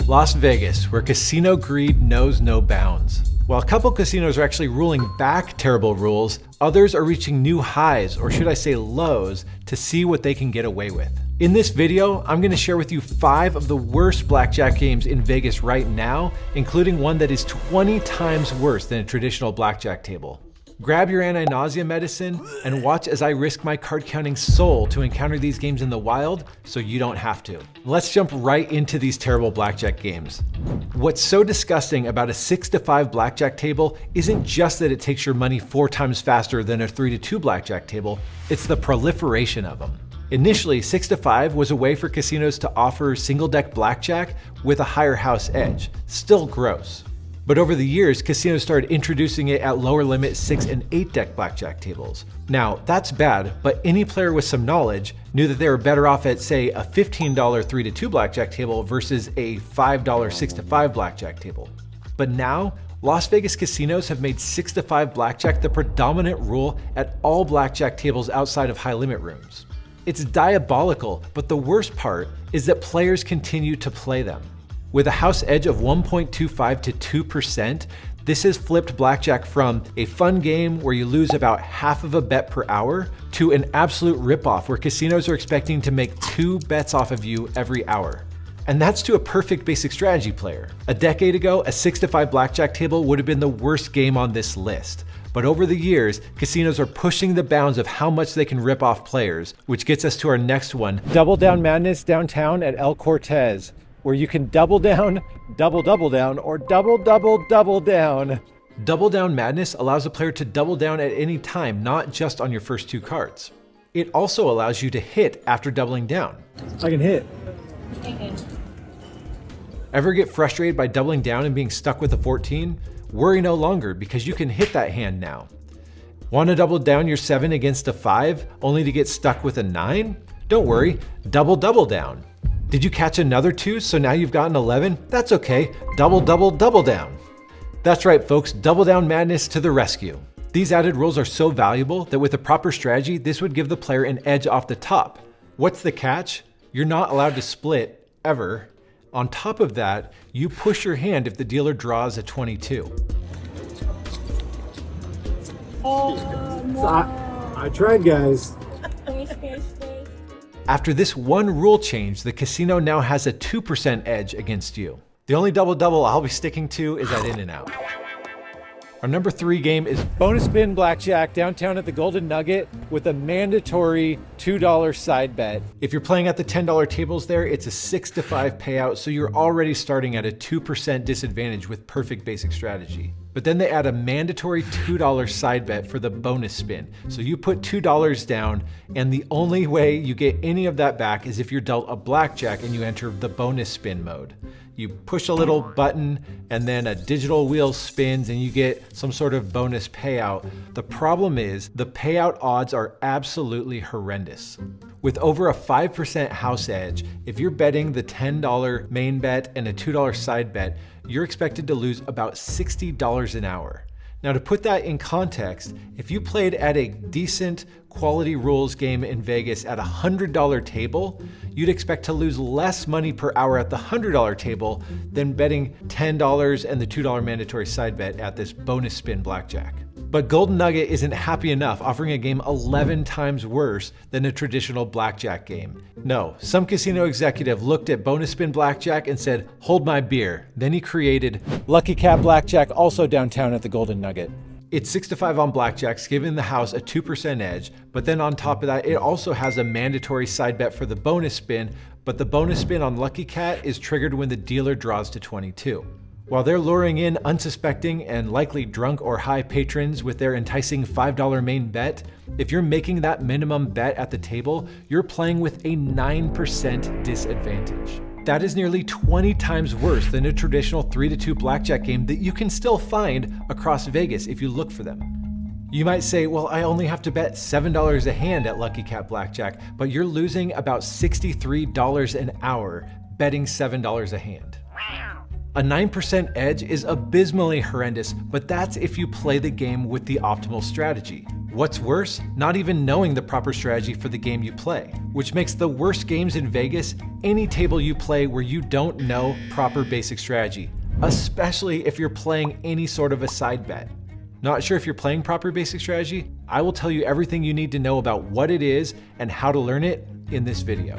Las Vegas, where casino greed knows no bounds. While a couple casinos are actually ruling back terrible rules, others are reaching new highs, or should I say lows, to see what they can get away with. In this video, I'm going to share with you 5 of the worst blackjack games in Vegas right now, including one that is 20 times worse than a traditional blackjack table. Grab your anti-nausea medicine and watch as I risk my card-counting soul to encounter these games in the wild so you don't have to. Let's jump right into these terrible blackjack games. What's so disgusting about a 6-5 blackjack table isn't just that it takes your money 4 times faster than a 3-2 blackjack table, it's the proliferation of them. Initially, 6-5 was a way for casinos to offer single-deck blackjack with a higher house edge. Still gross. But over the years, casinos started introducing it at lower limit 6 and 8 deck blackjack tables. Now, that's bad, but any player with some knowledge knew that they were better off at, say, a $15 3-2 blackjack table versus a $5 6-5 blackjack table. But now, Las Vegas casinos have made 6-5 blackjack the predominant rule at all blackjack tables outside of high limit rooms. It's diabolical, but the worst part is that players continue to play them. With a house edge of 1.25 to 2%, this has flipped blackjack from a fun game where you lose about half of a bet per hour to an absolute ripoff where casinos are expecting to make 2 bets off of you every hour. And that's to a perfect basic strategy player. A decade ago, a 6-5 blackjack table would have been the worst game on this list. But over the years, casinos are pushing the bounds of how much they can rip off players, which gets us to our next one. Double Down Madness downtown at El Cortez, where you can double down, double down, or double down. Double Down Madness allows a player to double down at any time, not just on your first 2 cards. It also allows you to hit after doubling down. I can hit. Ever get frustrated by doubling down and being stuck with a 14? Worry no longer, because you can hit that hand now. Want to double down your 7 against a 5 only to get stuck with a 9? Don't worry, double down. Did you catch another 2, so now you've got an 11? That's okay, double down. That's right folks, Double Down Madness to the rescue. These added rules are so valuable that with a proper strategy, this would give the player an edge off the top. What's the catch? You're not allowed to split, ever. On top of that, you push your hand if the dealer draws a 22. Oh, no. I tried, guys. After this one rule change, the casino now has a 2% edge against you. The only double I'll be sticking to is at In-N-Out. Our number 3 game is bonus spin blackjack downtown at the Golden Nugget with a mandatory $2 side bet. If you're playing at the $10 tables there, it's a 6-5 payout, so you're already starting at a 2% disadvantage with perfect basic strategy. But then they add a mandatory $2 side bet for the bonus spin. So you put $2 down, and the only way you get any of that back is if you're dealt a blackjack and you enter the bonus spin mode. You push a little button and then a digital wheel spins and you get some sort of bonus payout. The problem is the payout odds are absolutely horrendous. With over a 5% house edge, if you're betting the $10 main bet and a $2 side bet, you're expected to lose about $60 an hour. Now to put that in context, if you played at a decent quality rules game in Vegas at a $100 table, you'd expect to lose less money per hour at the $100 table than betting $10 and the $2 mandatory side bet at this bonus spin blackjack. But Golden Nugget isn't happy enough, offering a game 11 times worse than a traditional blackjack game. No, some casino executive looked at bonus spin blackjack and said, hold my beer. Then he created Lucky Cat Blackjack, also downtown at the Golden Nugget. It's 6-5 on blackjacks, giving the house a 2% edge, but then on top of that, it also has a mandatory side bet for the bonus spin, but the bonus spin on Lucky Cat is triggered when the dealer draws to 22. While they're luring in unsuspecting and likely drunk or high patrons with their enticing $5 main bet, if you're making that minimum bet at the table, you're playing with a 9% disadvantage. That is nearly 20 times worse than a traditional 3-2 blackjack game that you can still find across Vegas if you look for them. You might say, well, I only have to bet $7 a hand at Lucky Cat Blackjack, but you're losing about $63 an hour betting $7 a hand. A 9% edge is abysmally horrendous, but that's if you play the game with the optimal strategy. What's worse, not even knowing the proper strategy for the game you play, which makes the worst games in Vegas any table you play where you don't know proper basic strategy, especially if you're playing any sort of a side bet. Not sure if you're playing proper basic strategy? I will tell you everything you need to know about what it is and how to learn it in this video.